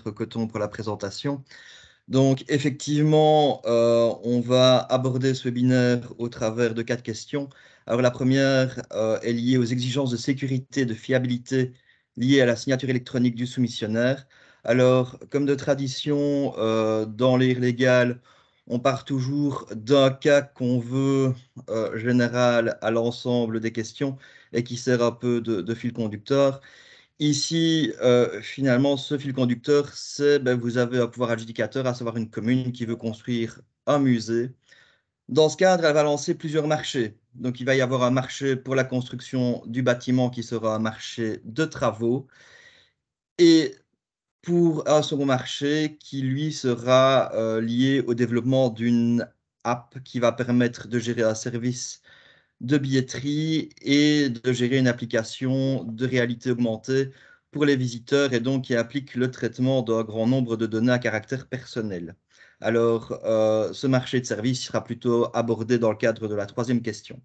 Maître Coton pour la présentation. Donc, effectivement, on va aborder ce webinaire au travers de 4 questions. Alors, la première est liée aux exigences de sécurité et de fiabilité liées à la signature électronique du soumissionnaire. Alors, comme de tradition, dans l'ère légale, on part toujours d'un cas qu'on veut général à l'ensemble des questions et qui sert un peu de fil conducteur. Ici, finalement, ce fil conducteur, c'est vous avez un pouvoir adjudicateur, à savoir une commune qui veut construire un musée. Dans ce cadre, elle va lancer plusieurs marchés. Donc, il va y avoir un marché pour la construction du bâtiment qui sera un marché de travaux et pour un second marché qui, lui, sera lié au développement d'une app qui va permettre de gérer un service de billetterie et de gérer une application de réalité augmentée pour les visiteurs et donc qui applique le traitement d'un grand nombre de données à caractère personnel. Alors, ce marché de services sera plutôt abordé dans le cadre de la troisième question.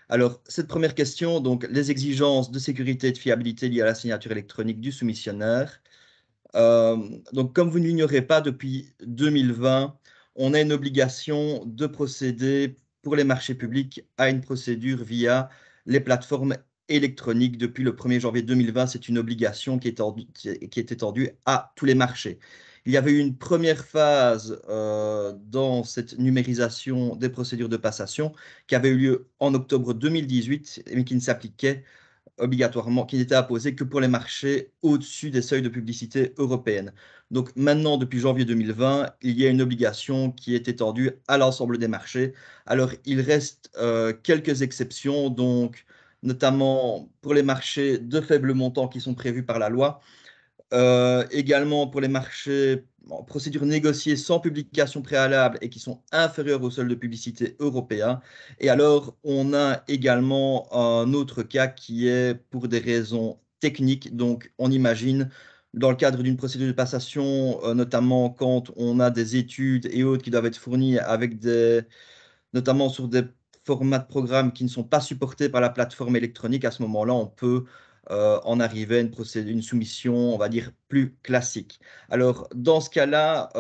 Alors, cette première question, donc les exigences de sécurité et de fiabilité liées à la signature électronique du soumissionnaire. Donc, comme vous ne l'ignorez pas, depuis 2020, on a une obligation de procéder pour les marchés publics à une procédure via les plateformes électroniques. Depuis le 1er janvier 2020, c'est une obligation qui est étendue à tous les marchés. Il y avait eu une première phase dans cette numérisation des procédures de passation qui avait eu lieu en octobre 2018, mais qui ne s'appliquait obligatoirement, qui n'était imposé que pour les marchés au-dessus des seuils de publicité européenne. Donc maintenant, depuis janvier 2020, il y a une obligation qui est étendue à l'ensemble des marchés. Alors, il reste quelques exceptions, donc notamment pour les marchés de faible montant qui sont prévus par la loi. Également pour les marchés en procédure négociée sans publication préalable et qui sont inférieurs au seuil de publicité européen. Et alors, on a également un autre cas qui est pour des raisons techniques. Donc, on imagine dans le cadre d'une procédure de passation, notamment quand on a des études et autres qui doivent être fournies avec notamment sur des formats de programmes qui ne sont pas supportés par la plateforme électronique, à ce moment-là, on peut en arriver à une soumission, on va dire, plus classique. Alors, dans ce cas-là,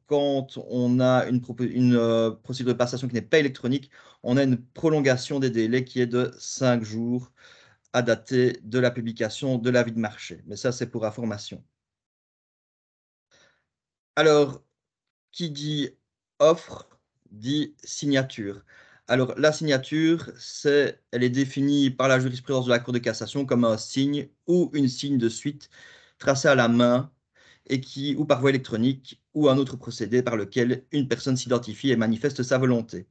quand on a une procédure de passation qui n'est pas électronique, on a une prolongation des délais qui est de 5 jours à dater de la publication de l'avis de marché. Mais ça, c'est pour information. Alors, qui dit offre dit signature. Alors, la signature, elle est définie par la jurisprudence de la Cour de cassation comme un signe ou une signe de suite tracé à la main et ou par voie électronique, ou un autre procédé par lequel une personne s'identifie et manifeste sa volonté.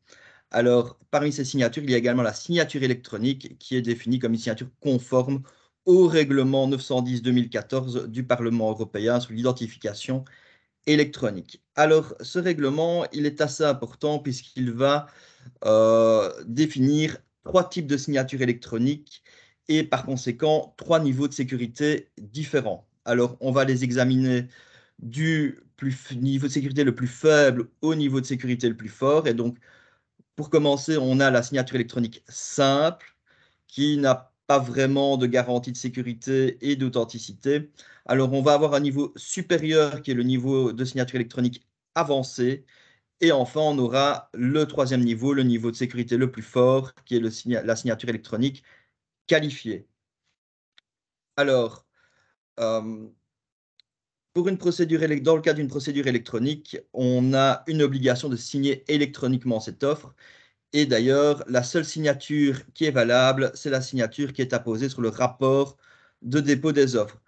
Alors, parmi ces signatures, il y a également la signature électronique qui est définie comme une signature conforme au règlement 910-2014 du Parlement européen sur l'identification électronique. Alors, ce règlement, il est assez important puisqu'il va définir 3 types de signatures électroniques et par conséquent 3 niveaux de sécurité différents. Alors, on va les examiner du niveau de sécurité le plus faible au niveau de sécurité le plus fort. Et donc, pour commencer, on a la signature électronique simple qui n'a pas vraiment de garantie de sécurité et d'authenticité. Alors, on va avoir un niveau supérieur qui est le niveau de signature électronique avancée. Et enfin, on aura le troisième niveau, le niveau de sécurité le plus fort, qui est la signature électronique qualifiée. Alors, euh, dans le cas d'une procédure électronique, on a une obligation de signer électroniquement cette offre. Et d'ailleurs, la seule signature qui est valable, c'est la signature qui est apposée sur le rapport de dépôt des offres.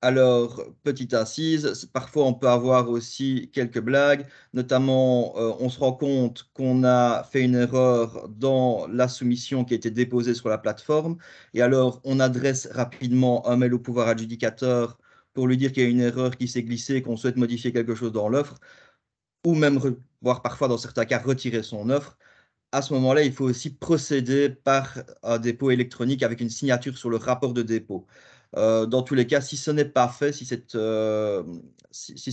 Alors, petite incise, parfois on peut avoir aussi quelques blagues, notamment on se rend compte qu'on a fait une erreur dans la soumission qui a été déposée sur la plateforme, et alors on adresse rapidement un mail au pouvoir adjudicateur pour lui dire qu'il y a une erreur qui s'est glissée, qu'on souhaite modifier quelque chose dans l'offre, ou même, voire parfois dans certains cas, retirer son offre. À ce moment-là, il faut aussi procéder par un dépôt électronique avec une signature sur le rapport de dépôt. Dans tous les cas, si ce n'est pas fait, si ce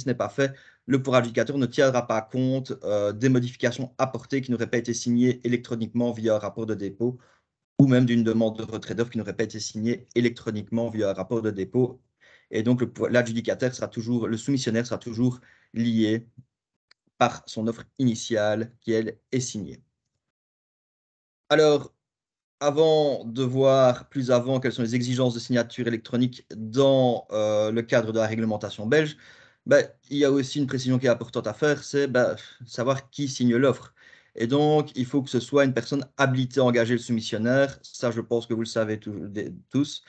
n'est pas fait, le pouvoir adjudicateur ne tiendra pas compte des modifications apportées qui n'auraient pas été signées électroniquement via un rapport de dépôt ou même d'une demande de retrait d'offre qui n'aurait pas été signée électroniquement via un rapport de dépôt. Et donc, l'adjudicataire sera toujours, le soumissionnaire sera toujours lié par son offre initiale qui, elle, est signée. Alors, avant de voir plus avant quelles sont les exigences de signature électronique dans le cadre de la réglementation belge, il y a aussi une précision qui est importante à faire, c'est savoir qui signe l'offre. Et donc, il faut que ce soit une personne habilitée à engager le soumissionnaire. Ça, je pense que vous le savez tous.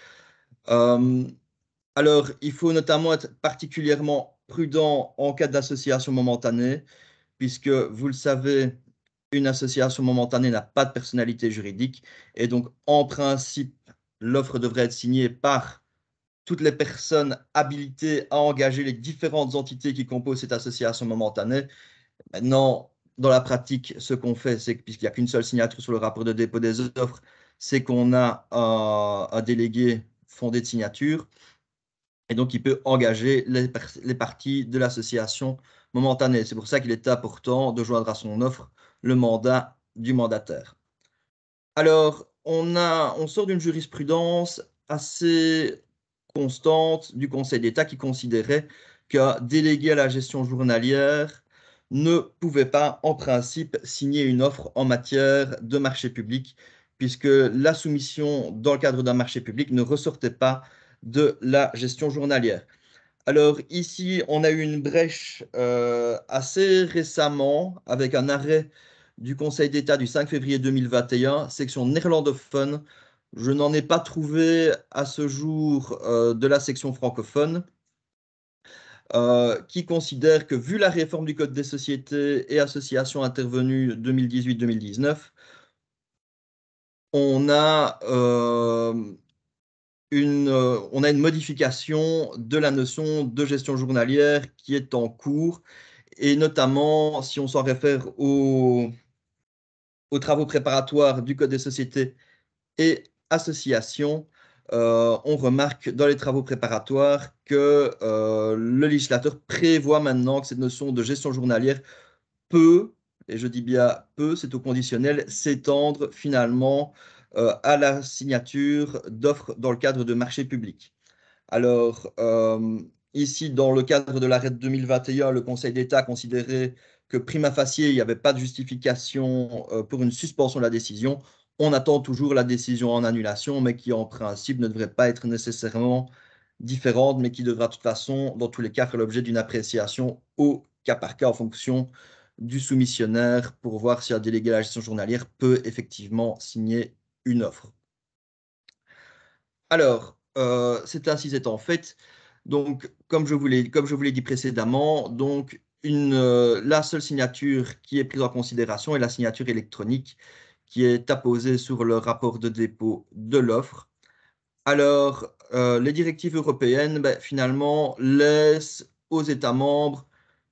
Alors, il faut notamment être particulièrement prudent en cas d'association momentanée, puisque, vous le savez, une association momentanée n'a pas de personnalité juridique. Et donc, en principe, l'offre devrait être signée par toutes les personnes habilitées à engager les différentes entités qui composent cette association momentanée. Maintenant, dans la pratique, ce qu'on fait, c'est que puisqu'il n'y a qu'une seule signature sur le rapport de dépôt des offres, c'est qu'on a un délégué fondé de signature. Et donc, il peut engager les parties de l'association momentanée. C'est pour ça qu'il est important de joindre à son offre le mandat du mandataire. Alors, on sort d'une jurisprudence assez constante du Conseil d'État qui considérait qu'un délégué à la gestion journalière ne pouvait pas, en principe, signer une offre en matière de marché public, puisque la soumission dans le cadre d'un marché public ne ressortait pas de la gestion journalière. Alors ici, on a eu une brèche assez récemment avec un arrêt du Conseil d'État du 5 février 2021, section néerlandophone. Je n'en ai pas trouvé à ce jour de la section francophone, qui considère que vu la réforme du Code des sociétés et associations intervenue 2018-2019, on a on a une modification de la notion de gestion journalière qui est en cours, et notamment si on s'en réfère aux travaux préparatoires du Code des sociétés et associations, on remarque dans les travaux préparatoires que le législateur prévoit maintenant que cette notion de gestion journalière peut, et je dis bien peut, c'est au conditionnel, s'étendre finalement à la signature d'offres dans le cadre de marchés publics. Alors, ici, dans le cadre de l'arrêt de 2021, le Conseil d'État a considéré que prima facie, il n'y avait pas de justification pour une suspension de la décision. On attend toujours la décision en annulation, mais qui en principe ne devrait pas être nécessairement différente, mais qui devra de toute façon, dans tous les cas, faire l'objet d'une appréciation au cas par cas en fonction du soumissionnaire pour voir si un délégué à la gestion journalière peut effectivement signer une offre. Alors, c'est ainsi c'est en fait. Donc, comme je vous l'ai dit précédemment, donc la seule signature qui est prise en considération est la signature électronique qui est apposée sur le rapport de dépôt de l'offre. Alors, les directives européennes, finalement, laissent aux États membres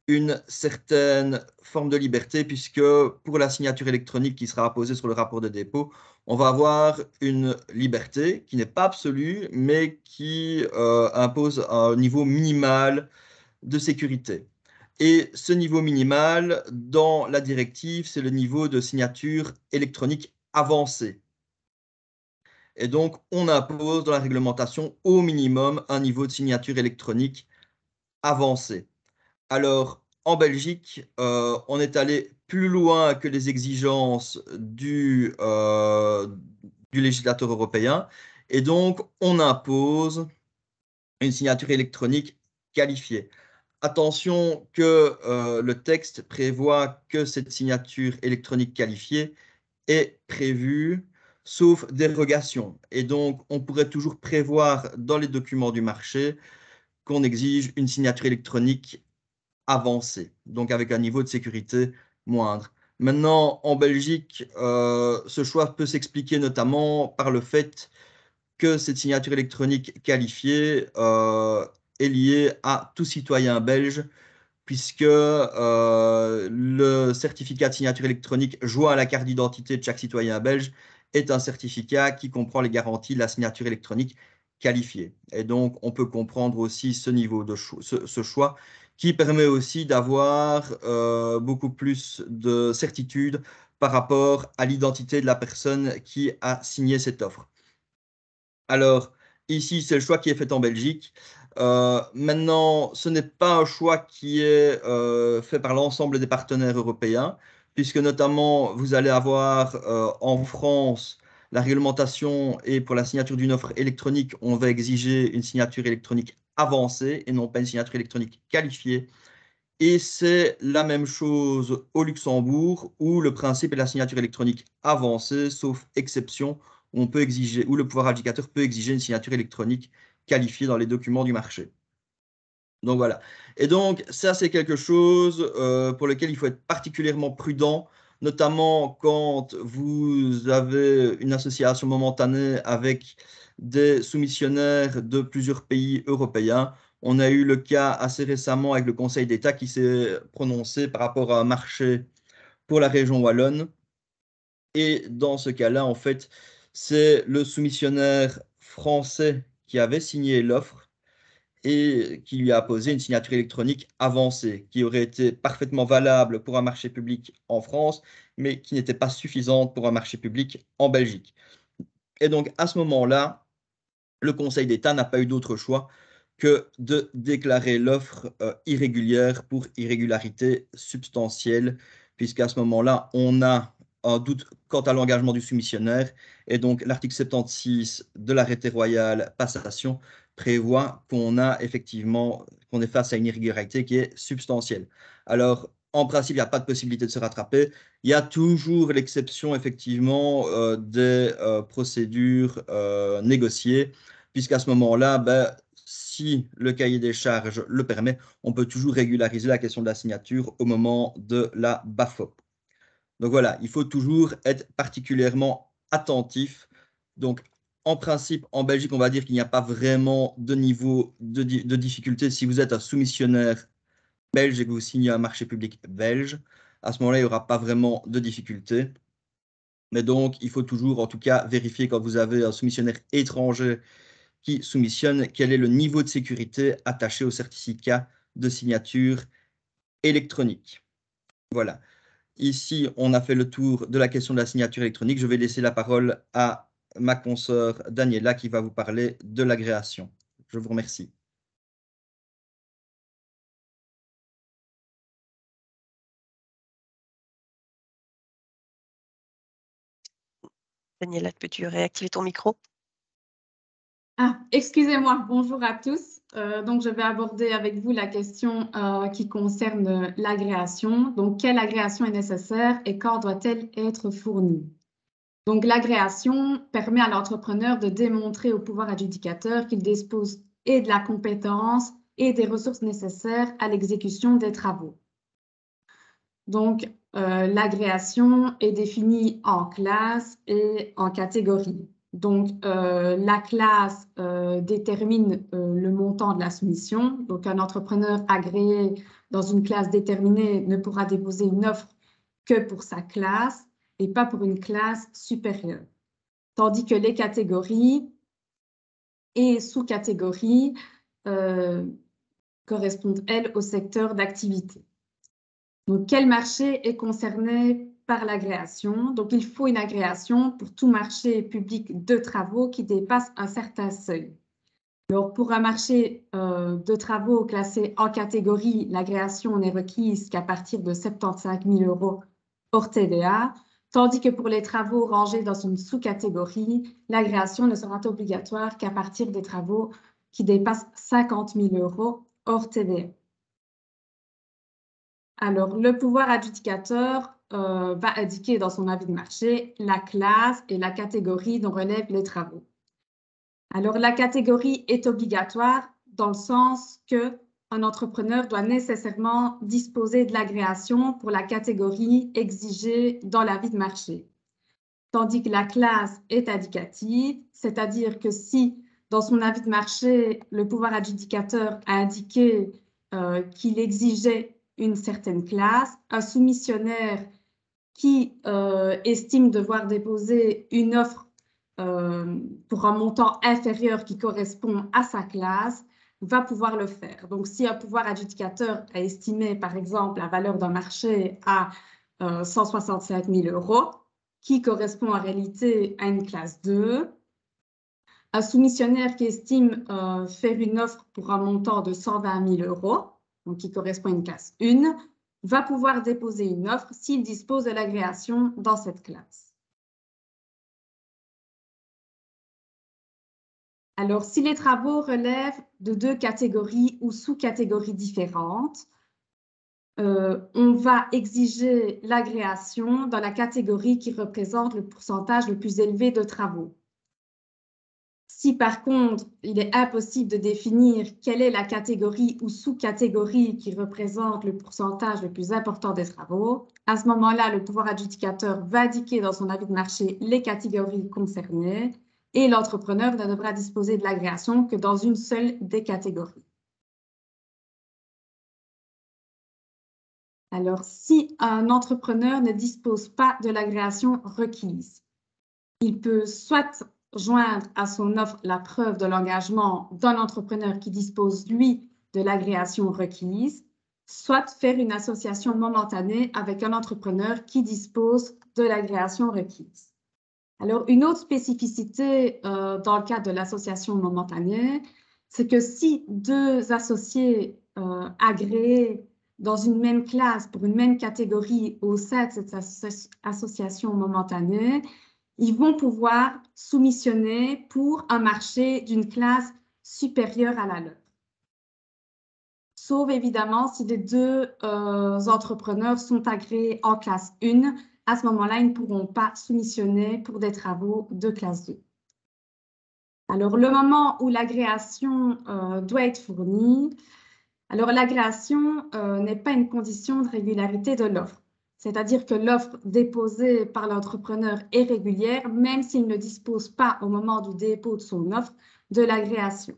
une certaine forme de liberté, puisque pour la signature électronique qui sera apposée sur le rapport de dépôt, on va avoir une liberté qui n'est pas absolue, mais qui impose un niveau minimal de sécurité. Et ce niveau minimal, dans la directive, c'est le niveau de signature électronique avancée. Et donc, on impose dans la réglementation au minimum un niveau de signature électronique avancé. Alors, en Belgique, on est allé plus loin que les exigences du législateur européen, et donc on impose une signature électronique qualifiée. Attention que le texte prévoit que cette signature électronique qualifiée est prévue sauf dérogation. Et donc, on pourrait toujours prévoir dans les documents du marché qu'on exige une signature électronique avancée, donc avec un niveau de sécurité moindre. Maintenant, en Belgique, ce choix peut s'expliquer notamment par le fait que cette signature électronique qualifiée est liée à tout citoyen belge, puisque le certificat de signature électronique joint à la carte d'identité de chaque citoyen belge est un certificat qui comprend les garanties de la signature électronique qualifiée. Et donc, on peut comprendre aussi ce niveau de ce choix qui permet aussi d'avoir beaucoup plus de certitude par rapport à l'identité de la personne qui a signé cette offre. Alors, ici, c'est le choix qui est fait en Belgique. Maintenant, ce n'est pas un choix qui est fait par l'ensemble des partenaires européens, puisque notamment vous allez avoir en France la réglementation et pour la signature d'une offre électronique, on va exiger une signature électronique avancée et non pas une signature électronique qualifiée. Et c'est la même chose au Luxembourg où le principe est la signature électronique avancée, sauf exception, où on peut exiger, où le pouvoir adjudicateur peut exiger une signature électronique qualifiée dans les documents du marché. Donc voilà. Et donc ça, c'est quelque chose pour lequel il faut être particulièrement prudent, notamment quand vous avez une association momentanée avec des soumissionnaires de plusieurs pays européens. On a eu le cas assez récemment avec le Conseil d'État qui s'est prononcé par rapport à un marché pour la région wallonne. Et dans ce cas-là, en fait, c'est le soumissionnaire français qui avait signé l'offre et qui lui a apposé une signature électronique avancée, qui aurait été parfaitement valable pour un marché public en France, mais qui n'était pas suffisante pour un marché public en Belgique. Et donc, à ce moment-là, le Conseil d'État n'a pas eu d'autre choix que de déclarer l'offre irrégulière pour irrégularité substantielle, puisqu'à ce moment-là, on a un doute quant à l'engagement du soumissionnaire. Et donc, l'article 76 de l'arrêté royal passation prévoit qu'on a effectivement, qu'on est face à une irrégularité qui est substantielle. Alors, en principe, il n'y a pas de possibilité de se rattraper. Il y a toujours l'exception, effectivement, des procédures négociées, puisqu'à ce moment-là, ben, si le cahier des charges le permet, on peut toujours régulariser la question de la signature au moment de la BAFOP. Donc voilà, il faut toujours être particulièrement attentif. Donc, en principe, en Belgique, on va dire qu'il n'y a pas vraiment de niveau de difficulté. Si vous êtes un soumissionnaire belge et que vous signez un marché public belge, à ce moment-là, il n'y aura pas vraiment de difficulté. Mais donc, il faut toujours, en tout cas, vérifier quand vous avez un soumissionnaire étranger qui soumissionne quel est le niveau de sécurité attaché au certificat de signature électronique. Voilà. Ici, on a fait le tour de la question de la signature électronique. Je vais laisser la parole à ma consoeur Daniela qui va vous parler de l'agréation. Je vous remercie. Daniela, peux-tu réactiver ton micro? Ah, excusez-moi, bonjour à tous. Donc, je vais aborder avec vous la question qui concerne l'agréation. Donc, quelle agréation est nécessaire et quand doit-elle être fournie? Donc, l'agréation permet à l'entrepreneur de démontrer au pouvoir adjudicateur qu'il dispose et de la compétence et des ressources nécessaires à l'exécution des travaux. Donc, l'agréation est définie en classe et en catégorie. Donc, la classe détermine le montant de la soumission. Donc, un entrepreneur agréé dans une classe déterminée ne pourra déposer une offre que pour sa classe et pas pour une classe supérieure. Tandis que les catégories et sous-catégories correspondent, elles, au secteur d'activité. Donc, quel marché est concerné par l'agréation? Donc, il faut une agréation pour tout marché public de travaux qui dépasse un certain seuil. Alors, pour un marché de travaux classé en catégorie, l'agréation n'est requise qu'à partir de 75 000 € hors TVA, tandis que pour les travaux rangés dans une sous-catégorie, l'agréation ne sera obligatoire qu'à partir des travaux qui dépassent 50 000 € hors TVA. Alors, le pouvoir adjudicateur va indiquer dans son avis de marché la classe et la catégorie dont relèvent les travaux. Alors, la catégorie est obligatoire dans le sens qu'un entrepreneur doit nécessairement disposer de l'agréation pour la catégorie exigée dans l'avis de marché. Tandis que la classe est indicative, c'est-à-dire que si dans son avis de marché, le pouvoir adjudicateur a indiqué qu'il exigeait une certaine classe, un soumissionnaire qui estime devoir déposer une offre pour un montant inférieur qui correspond à sa classe, va pouvoir le faire. Donc, si un pouvoir adjudicateur a estimé, par exemple, la valeur d'un marché à 165 000 €, qui correspond en réalité à une classe 2, Un soumissionnaire qui estime faire une offre pour un montant de 120 000 euros, donc qui correspond à une classe 1, va pouvoir déposer une offre s'il dispose de l'agréation dans cette classe. Alors, si les travaux relèvent de 2 catégories ou sous-catégories différentes, on va exiger l'agréation dans la catégorie qui représente le pourcentage le plus élevé de travaux. Si par contre, il est impossible de définir quelle est la catégorie ou sous-catégorie qui représente le pourcentage le plus important des travaux, à ce moment-là, le pouvoir adjudicateur va indiquer dans son avis de marché les catégories concernées et l'entrepreneur ne devra disposer de l'agréation que dans une seule des catégories. Alors, si un entrepreneur ne dispose pas de l'agréation requise, il peut soit joindre à son offre la preuve de l'engagement d'un entrepreneur qui dispose, lui, de l'agréation requise, soit faire une association momentanée avec un entrepreneur qui dispose de l'agréation requise. Alors, une autre spécificité dans le cadre de l'association momentanée, c'est que si 2 associés agréés dans une même classe pour une même catégorie au sein de cette association momentanée, ils vont pouvoir soumissionner pour un marché d'une classe supérieure à la leur. Sauf évidemment si les 2 entrepreneurs sont agréés en classe 1, à ce moment-là, ils ne pourront pas soumissionner pour des travaux de classe 2. Alors, le moment où l'agréation doit être fournie, alors l'agréation n'est pas une condition de régularité de l'offre. C'est-à-dire que l'offre déposée par l'entrepreneur est régulière, même s'il ne dispose pas au moment du dépôt de son offre de l'agréation.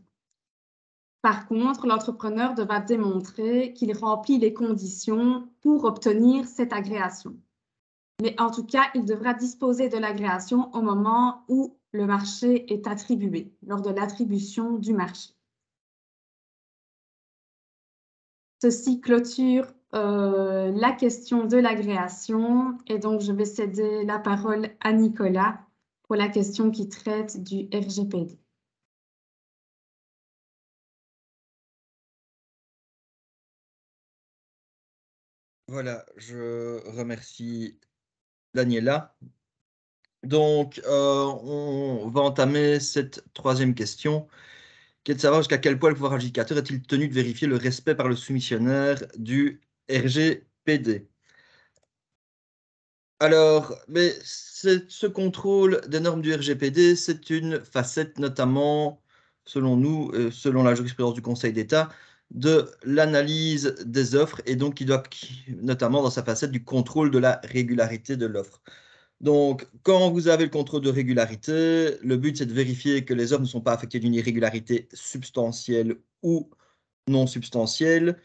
Par contre, l'entrepreneur devra démontrer qu'il remplit les conditions pour obtenir cette agréation. Mais en tout cas, il devra disposer de l'agréation au moment où le marché est attribué, lors de l'attribution du marché. Ceci clôture la question de l'agréation et donc je vais céder la parole à Nicolas pour la question qui traite du RGPD. Voilà, je remercie Daniela. Donc, on va entamer cette 3e question, qui est de savoir jusqu'à quel point le pouvoir adjudicateur est-il tenu de vérifier le respect par le soumissionnaire du RGPD. Alors, mais ce contrôle des normes du RGPD, c'est une facette notamment, selon nous, selon la jurisprudence du Conseil d'État, de l'analyse des offres et donc notamment dans sa facette du contrôle de la régularité de l'offre. Donc, quand vous avez le contrôle de régularité, le but c'est de vérifier que les offres ne sont pas affectées d'une irrégularité substantielle ou non substantielle.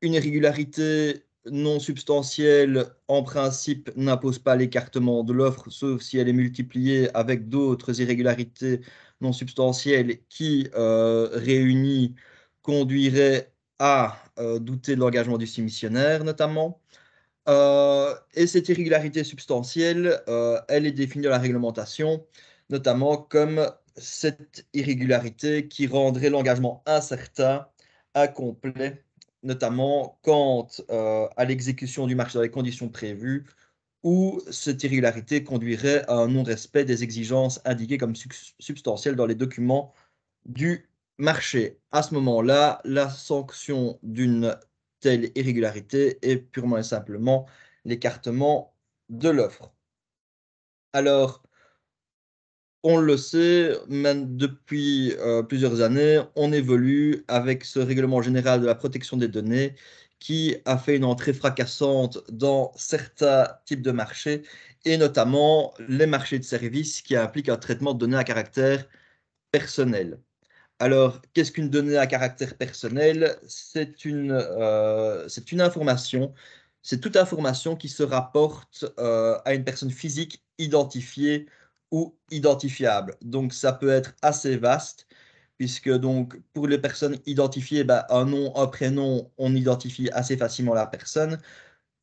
Une irrégularité non substantielle, en principe, n'impose pas l'écartement de l'offre, sauf si elle est multipliée avec d'autres irrégularités non substantielles qui, réunies, conduiraient à douter de l'engagement du soumissionnaire, notamment. Et cette irrégularité substantielle, elle est définie dans la réglementation, notamment comme cette irrégularité qui rendrait l'engagement incertain, incomplet, notamment quant à l'exécution du marché dans les conditions prévues, ou cette irrégularité conduirait à un non-respect des exigences indiquées comme substantielles dans les documents du marché. À ce moment-là, la sanction d'une telle irrégularité est purement et simplement l'écartement de l'offre. Alors, on le sait, même depuis plusieurs années, on évolue avec ce règlement général de la protection des données qui a fait une entrée fracassante dans certains types de marchés, et notamment les marchés de services qui impliquent un traitement de données à caractère personnel. Alors, qu'est-ce qu'une donnée à caractère personnel? C'est une information, c'est toute information qui se rapporte à une personne physique identifiée ou identifiable. Donc, ça peut être assez vaste, puisque donc, pour les personnes identifiées, ben, un nom, un prénom, on identifie assez facilement la personne.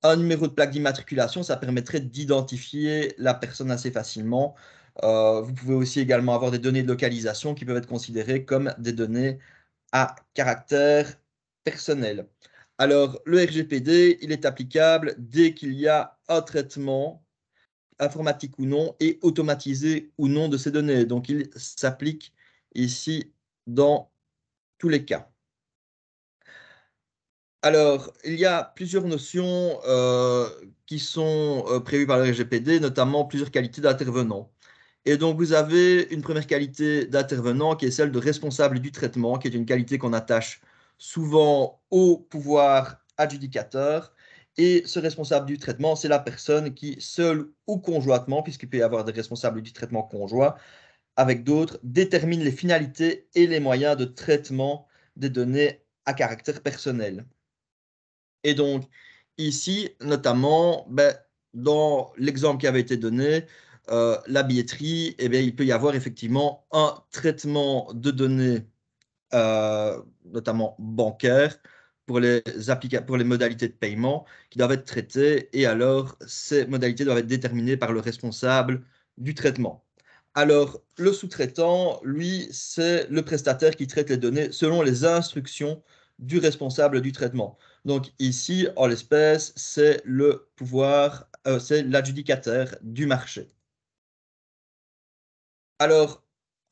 Un numéro de plaque d'immatriculation, ça permettrait d'identifier la personne assez facilement. Vous pouvez aussi également avoir des données de localisation qui peuvent être considérées comme des données à caractère personnel. Alors, le RGPD, il est applicable dès qu'il y a un traitement informatique ou non et automatisé ou non de ces données. Donc, il s'applique ici dans tous les cas. Alors, il y a plusieurs notions qui sont prévues par le RGPD, notamment plusieurs qualités d'intervenants. Et donc, vous avez une première qualité d'intervenant qui est celle de responsable du traitement, qui est une qualité qu'on attache souvent au pouvoir adjudicateur. Et ce responsable du traitement, c'est la personne qui, seule ou conjointement, puisqu'il peut y avoir des responsables du traitement conjoint, avec d'autres, détermine les finalités et les moyens de traitement des données à caractère personnel. Et donc, ici, notamment, dans l'exemple qui avait été donné, la billetterie, eh bien, il peut y avoir effectivement un traitement de données, notamment bancaires, pour pour les modalités de paiement qui doivent être traitées, et alors ces modalités doivent être déterminées par le responsable du traitement. Alors, le sous-traitant, lui, c'est le prestataire qui traite les données selon les instructions du responsable du traitement. Donc ici, en l'espèce, c'est le pouvoir, c'est l'adjudicataire du marché. Alors,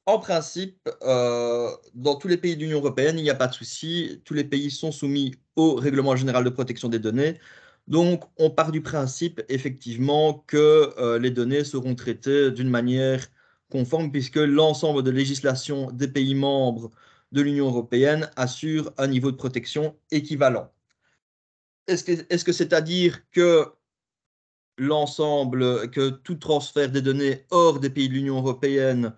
en principe, dans tous les pays de l'Union européenne, il n'y a pas de souci. Tous les pays sont soumis au Règlement général de protection des données. Donc, on part du principe, effectivement, que les données seront traitées d'une manière conforme, puisque l'ensemble de législation des pays membres de l'Union européenne assure un niveau de protection équivalent. Est-ce que c'est-à-dire que que tout transfert des données hors des pays de l'Union européenne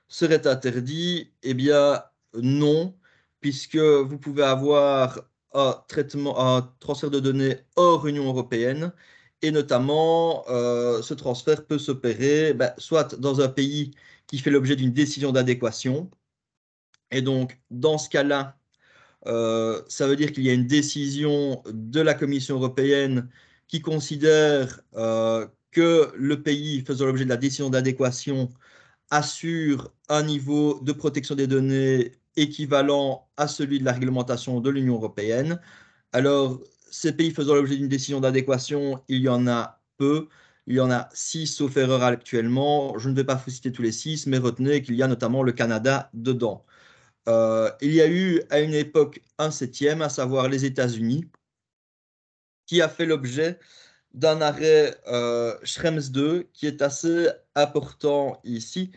serait interdit? Eh bien, non, puisque vous pouvez avoir un transfert de données hors Union européenne, et notamment, ce transfert peut s'opérer soit dans un pays qui fait l'objet d'une décision d'adéquation, et donc, dans ce cas-là, ça veut dire qu'il y a une décision de la Commission européenne qui considère que le pays faisant l'objet de la décision d'adéquation assure un niveau de protection des données équivalent à celui de la réglementation de l'Union européenne. Alors, ces pays faisant l'objet d'une décision d'adéquation, il y en a peu. Il y en a 6 sauf erreur actuellement. Je ne vais pas vous citer tous les 6, mais retenez qu'il y a notamment le Canada dedans. Il y a eu à une époque un septième, à savoir les États-Unis, qui a fait l'objet d'un arrêt Schrems 2 qui est assez important ici.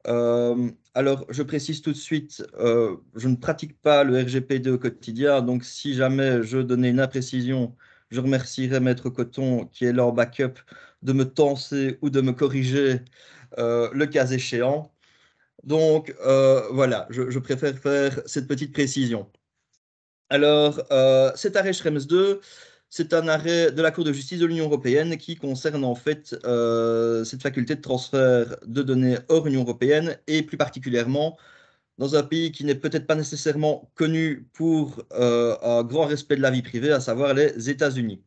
Alors, je précise tout de suite, je ne pratique pas le RGPD au quotidien, donc si jamais je donnais une imprécision, je remercierais Maître Coton, qui est leur backup, de me tenser ou de me corriger le cas échéant. Donc, voilà, je préfère faire cette petite précision. Alors, cet arrêt Schrems 2, c'est un arrêt de la Cour de justice de l'Union européenne qui concerne en fait cette faculté de transfert de données hors Union européenne, et plus particulièrement dans un pays qui n'est peut-être pas nécessairement connu pour un grand respect de la vie privée, à savoir les États-Unis.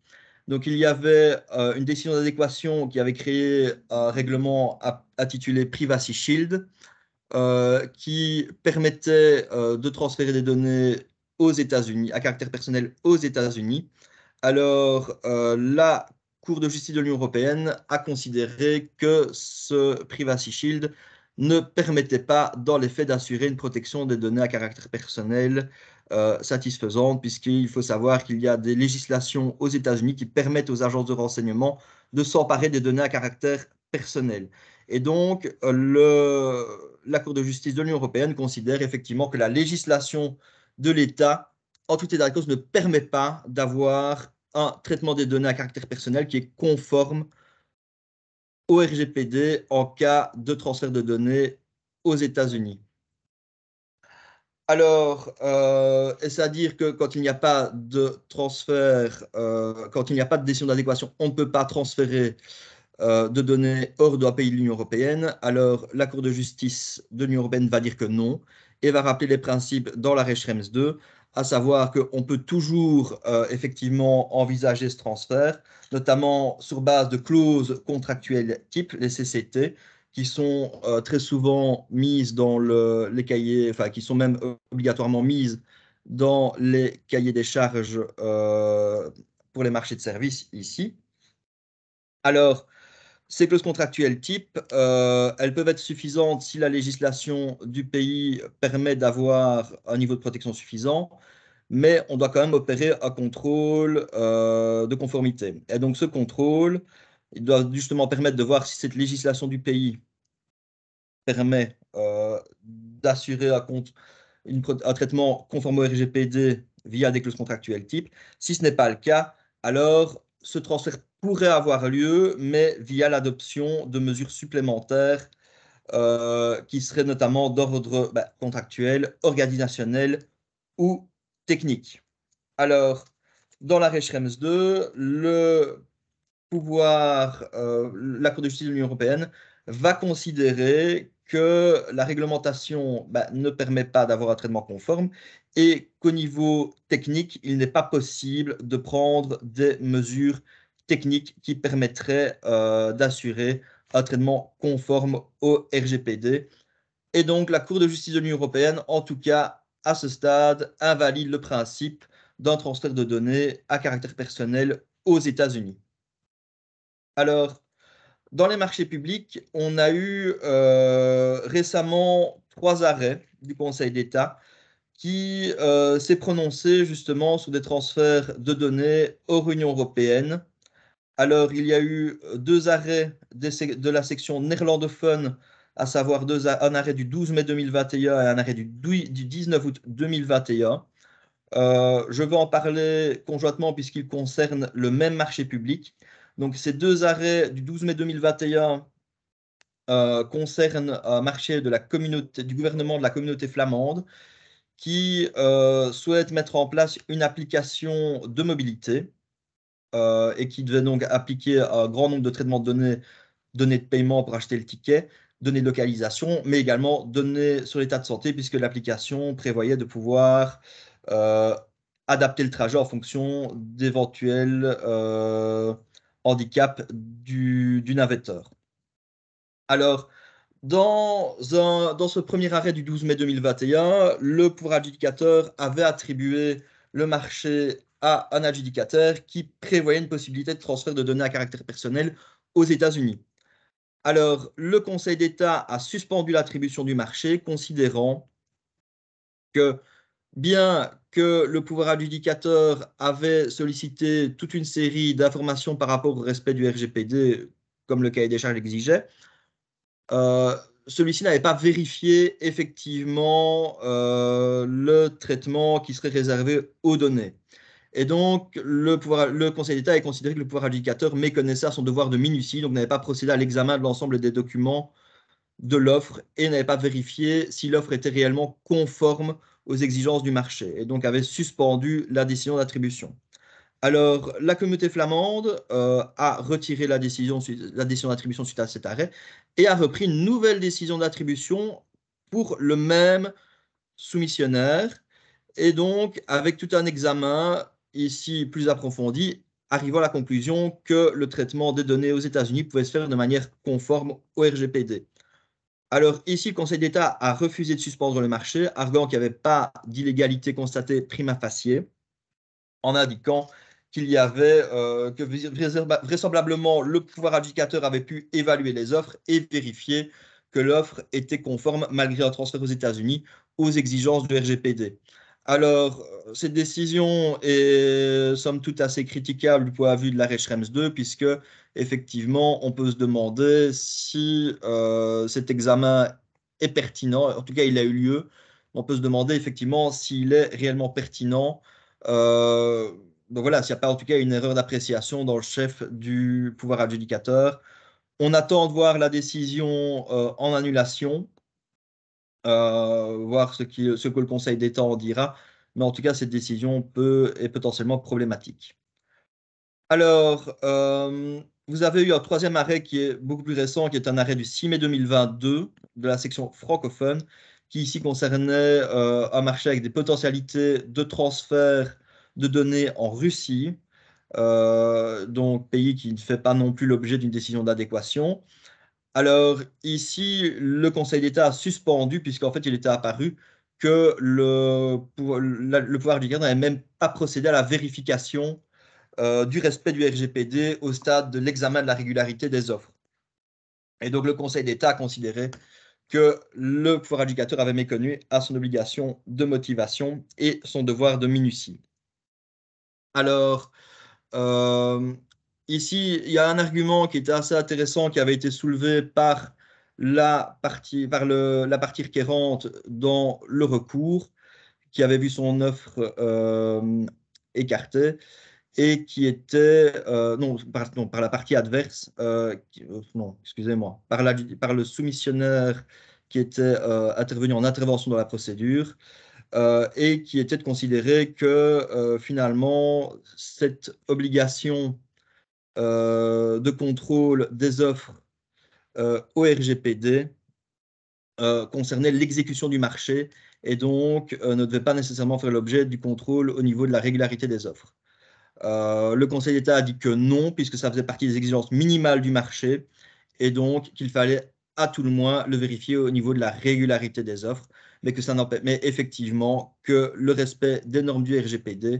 Donc, il y avait une décision d'adéquation qui avait créé un règlement intitulé Privacy Shield, qui permettait de transférer des données aux États-Unis, à caractère personnel aux États-Unis. Alors, la Cour de justice de l'Union européenne a considéré que ce Privacy Shield ne permettait pas, dans les faits, d'assurer une protection des données à caractère personnel satisfaisante, puisqu'il faut savoir qu'il y a des législations aux États-Unis qui permettent aux agences de renseignement de s'emparer des données à caractère personnel. Et donc, la Cour de justice de l'Union européenne considère effectivement que la législation de l'État, en tout état de cause, ne permet pas d'avoir un traitement des données à caractère personnel qui est conforme au RGPD en cas de transfert de données aux États-Unis. Alors, c'est-à-dire que quand il n'y a pas de transfert, quand il n'y a pas de décision d'adéquation, on ne peut pas transférer de données hors d'un pays de l'Union européenne. Alors, la Cour de justice de l'Union européenne va dire que non et va rappeler les principes dans l'arrêt Schrems 2, à savoir qu'on peut toujours effectivement envisager ce transfert, notamment sur base de clauses contractuelles type, les CCT, qui sont très souvent mises dans les cahiers, enfin qui sont même obligatoirement mises dans les cahiers des charges pour les marchés de services ici. Alors, ces clauses contractuelles type, elles peuvent être suffisantes si la législation du pays permet d'avoir un niveau de protection suffisant, mais on doit quand même opérer un contrôle de conformité. Et donc ce contrôle, il doit justement permettre de voir si cette législation du pays permet d'assurer un traitement conforme au RGPD via des clauses contractuelles type. Si ce n'est pas le cas, alors ce transfert pourrait avoir lieu, mais via l'adoption de mesures supplémentaires qui seraient notamment d'ordre contractuel, organisationnel ou technique. Alors, dans l'arrêt Schrems 2, la Cour de justice de l'Union européenne va considérer que la réglementation ne permet pas d'avoir un traitement conforme et qu'au niveau technique, il n'est pas possible de prendre des mesures techniques qui permettraient d'assurer un traitement conforme au RGPD. Et donc, la Cour de justice de l'Union européenne, en tout cas, à ce stade, invalide le principe d'un transfert de données à caractère personnel aux États-Unis. Alors, dans les marchés publics, on a eu récemment 3 arrêts du Conseil d'État qui s'est prononcé justement sur des transferts de données hors Union européenne. Alors, il y a eu 2 arrêts de la section néerlandophone, à savoir un arrêt du 12 mai 2021 et un arrêt du 19 août 2021. Je vais en parler conjointement puisqu'ils concernent le même marché public. Donc, ces 2 arrêts du 12 mai 2021 concernent un marché du gouvernement de la communauté flamande qui souhaite mettre en place une application de mobilité et qui devait donc appliquer un grand nombre de traitements de données de paiement pour acheter le ticket, données de localisation, mais également données sur l'état de santé, puisque l'application prévoyait de pouvoir euh, adapter le trajet en fonction d'éventuels handicaps du navetteur. Alors, dans ce premier arrêt du 12 mai 2021, le pouvoir adjudicateur avait attribué le marché à un adjudicateur qui prévoyait une possibilité de transfert de données à caractère personnel aux États-Unis. Alors, le Conseil d'État a suspendu l'attribution du marché, considérant que bien que le pouvoir adjudicateur avait sollicité toute une série d'informations par rapport au respect du RGPD, comme le cahier des charges l'exigeait, euh, celui-ci n'avait pas vérifié effectivement le traitement qui serait réservé aux données. Et donc, le Conseil d'État a considéré que le pouvoir adjudicateur méconnaissait son devoir de minutie, donc n'avait pas procédé à l'examen de l'ensemble des documents de l'offre et n'avait pas vérifié si l'offre était réellement conforme aux exigences du marché, et donc avait suspendu la décision d'attribution. Alors, la communauté flamande a retiré la décision d'attribution suite à cet arrêt et a repris une nouvelle décision d'attribution pour le même soumissionnaire. Et donc, avec tout un examen ici plus approfondi, arrivant à la conclusion que le traitement des données aux États-Unis pouvait se faire de manière conforme au RGPD. Alors ici, le Conseil d'État a refusé de suspendre le marché, arguant qu'il n'y avait pas d'illégalité constatée prima facie, en indiquant qu'il y avait que vraisemblablement le pouvoir adjudicateur avait pu évaluer les offres et vérifier que l'offre était conforme malgré un transfert aux États-Unis aux exigences du RGPD. Alors, cette décision est somme toute assez critiquable du point de vue de l'arrêt Schrems 2, puisque effectivement, on peut se demander si cet examen est pertinent. En tout cas, il a eu lieu. On peut se demander effectivement s'il est réellement pertinent. Donc voilà, s'il n'y a pas en tout cas une erreur d'appréciation dans le chef du pouvoir adjudicateur. On attend de voir la décision en annulation, voir ce que le Conseil d'État en dira. Mais en tout cas, cette décision est potentiellement problématique. Alors, vous avez eu un troisième arrêt qui est beaucoup plus récent, qui est un arrêt du 6 mai 2022 de la section francophone, qui ici concernait un marché avec des potentialités de transfert de données en Russie, donc pays qui ne fait pas non plus l'objet d'une décision d'adéquation. Alors ici, le Conseil d'État a suspendu, puisqu'en fait, il était apparu que le pouvoir adjudicateur n'avait même pas procédé à la vérification du respect du RGPD au stade de l'examen de la régularité des offres. Et donc, le Conseil d'État a considéré que le pouvoir adjudicateur avait méconnu à son obligation de motivation et son devoir de minutie. Alors, ici, il y a un argument qui était assez intéressant qui avait été soulevé par la partie requérante dans le recours, qui avait vu son offre écartée et qui était, non, par la partie adverse, non, excusez-moi, par le soumissionnaire qui était intervenu en intervention dans la procédure et qui était de considérer que finalement, cette obligation de contrôle des offres au RGPD concernait l'exécution du marché et donc ne devait pas nécessairement faire l'objet du contrôle au niveau de la régularité des offres. Le Conseil d'État a dit que non, puisque ça faisait partie des exigences minimales du marché, et donc qu'il fallait à tout le moins le vérifier au niveau de la régularité des offres, mais que ça n'empêche, mais effectivement que le respect des normes du RGPD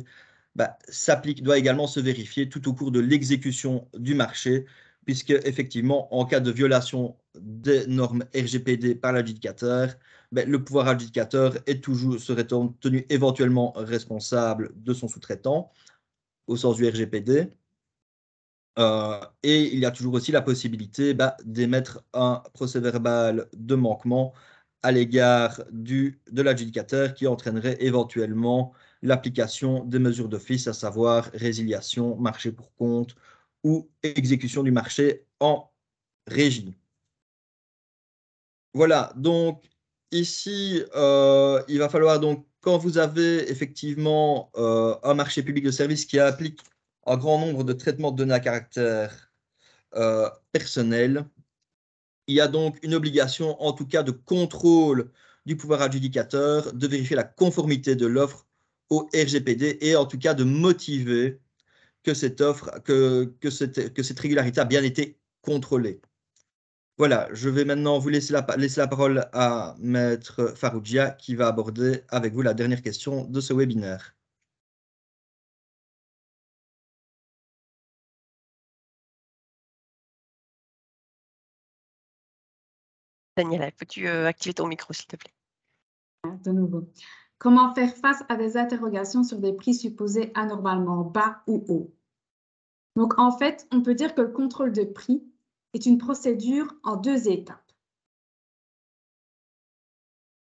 doit également se vérifier tout au cours de l'exécution du marché, puisque effectivement, en cas de violation des normes RGPD par l'adjudicateur, le pouvoir adjudicateur serait tenu éventuellement responsable de son sous-traitant au sens du RGPD. Et il y a toujours aussi la possibilité d'émettre un procès-verbal de manquement à l'égard de l'adjudicateur qui entraînerait éventuellement l'application des mesures d'office, à savoir résiliation, marché pour compte ou exécution du marché en régie. Voilà, donc ici, il va falloir donc, quand vous avez effectivement un marché public de services qui implique un grand nombre de traitements de données à caractère personnel, il y a donc une obligation, en tout cas de contrôle du pouvoir adjudicateur, de vérifier la conformité de l'offre au RGPD et en tout cas de motiver que cette offre, que cette régularité a bien été contrôlée. Voilà, je vais maintenant vous laisser la parole à Maître Farrugia qui va aborder avec vous la dernière question de ce webinaire. Daniela, peux-tu activer ton micro, s'il te plaît? De nouveau. Comment faire face à des interrogations sur des prix supposés anormalement bas ou hauts? Donc, en fait, on peut dire que le contrôle de prix est une procédure en 2 étapes.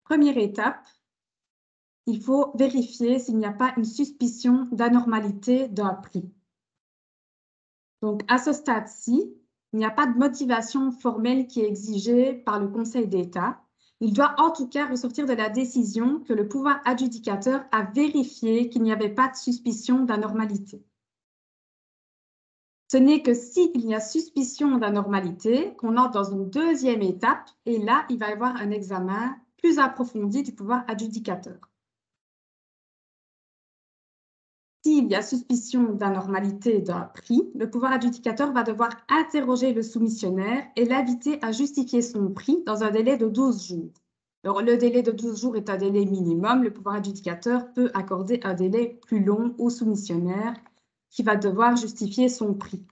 Première étape, il faut vérifier s'il n'y a pas une suspicion d'anormalité d'un prix. Donc, à ce stade-ci, il n'y a pas de motivation formelle qui est exigée par le Conseil d'État. Il doit en tout cas ressortir de la décision que le pouvoir adjudicateur a vérifié qu'il n'y avait pas de suspicion d'anormalité. Ce n'est que s'il y a suspicion d'anormalité qu'on entre dans une 2e étape et là, il va y avoir un examen plus approfondi du pouvoir adjudicateur. S'il y a suspicion d'anormalité d'un prix, le pouvoir adjudicateur va devoir interroger le soumissionnaire et l'inviter à justifier son prix dans un délai de 12 jours. Alors, le délai de 12 jours est un délai minimum. Le pouvoir adjudicateur peut accorder un délai plus long au soumissionnaire qui va devoir justifier son prix.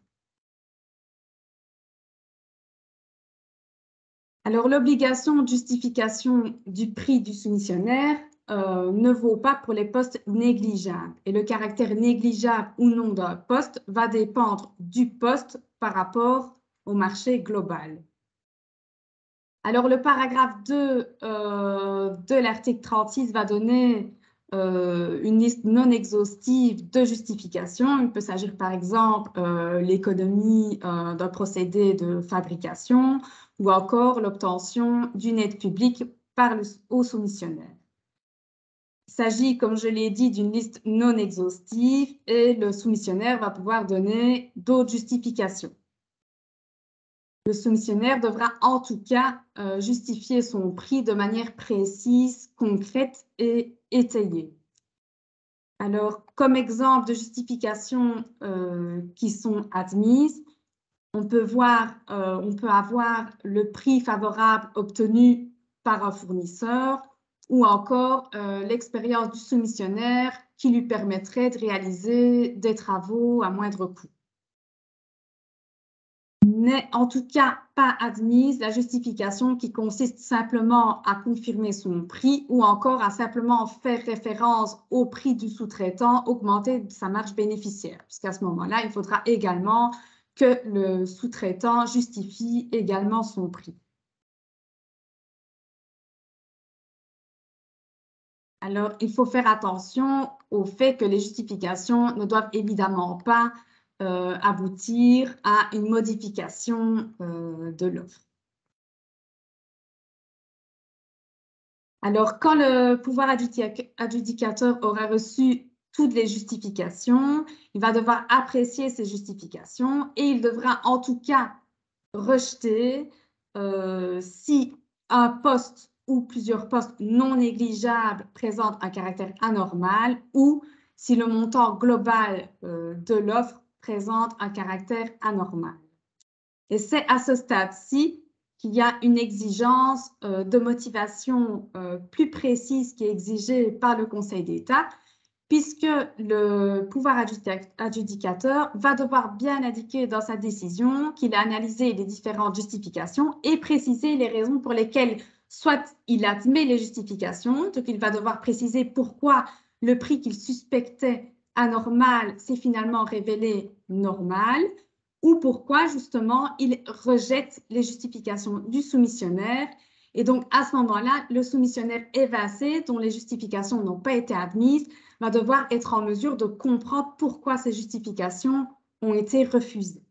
Alors, l'obligation de justification du prix du soumissionnaire ne vaut pas pour les postes négligeables. Et le caractère négligeable ou non d'un poste va dépendre du poste par rapport au marché global. Alors, le paragraphe 2 de l'article 36 va donner une liste non exhaustive de justifications. Il peut s'agir par exemple l'économie d'un procédé de fabrication ou encore l'obtention d'une aide publique au soumissionnaire. Il s'agit, comme je l'ai dit, d'une liste non exhaustive et le soumissionnaire va pouvoir donner d'autres justifications. Le soumissionnaire devra en tout cas justifier son prix de manière précise, concrète et étayée. Alors, comme exemple de justifications qui sont admises, on peut avoir le prix favorable obtenu par un fournisseur ou encore l'expérience du soumissionnaire qui lui permettrait de réaliser des travaux à moindre coût. N'est en tout cas pas admise la justification qui consiste simplement à confirmer son prix ou encore à simplement faire référence au prix du sous-traitant augmenté de sa marge bénéficiaire, puisqu'à ce moment-là, il faudra également que le sous-traitant justifie également son prix. Alors, il faut faire attention au fait que les justifications ne doivent évidemment pas aboutir à une modification de l'offre. Alors, quand le pouvoir adjudicateur aura reçu toutes les justifications, il va devoir apprécier ces justifications et il devra en tout cas rejeter si un poste ou plusieurs postes non négligeables présentent un caractère anormal ou si le montant global de l'offre présente un caractère anormal. Et c'est à ce stade-ci qu'il y a une exigence de motivation plus précise qui est exigée par le Conseil d'État, puisque le pouvoir adjudicateur va devoir bien indiquer dans sa décision qu'il a analysé les différentes justifications et préciser les raisons pour lesquelles soit il admet les justifications, donc il va devoir préciser pourquoi le prix qu'il suspectait anormal s'est finalement révélé normal, ou pourquoi justement il rejette les justifications du soumissionnaire. Et donc à ce moment-là, le soumissionnaire évincé, dont les justifications n'ont pas été admises, va devoir être en mesure de comprendre pourquoi ces justifications ont été refusées.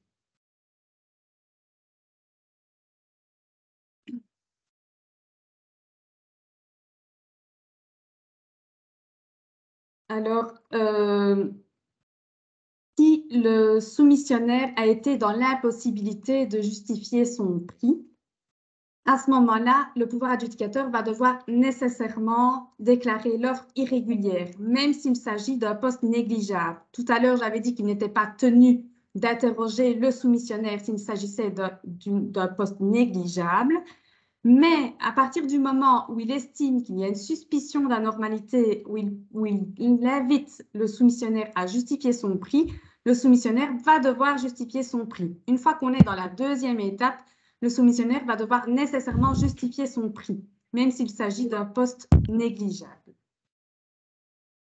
Alors, si le soumissionnaire a été dans l'impossibilité de justifier son prix, à ce moment-là, le pouvoir adjudicateur va devoir nécessairement déclarer l'offre irrégulière, même s'il s'agit d'un poste négligeable. Tout à l'heure, j'avais dit qu'il n'était pas tenu d'interroger le soumissionnaire s'il s'agissait d'un poste négligeable, mais à partir du moment où il estime qu'il y a une suspicion d'anormalité, où il invite le soumissionnaire à justifier son prix, le soumissionnaire va devoir justifier son prix. Une fois qu'on est dans la deuxième étape, le soumissionnaire va devoir nécessairement justifier son prix, même s'il s'agit d'un poste négligeable.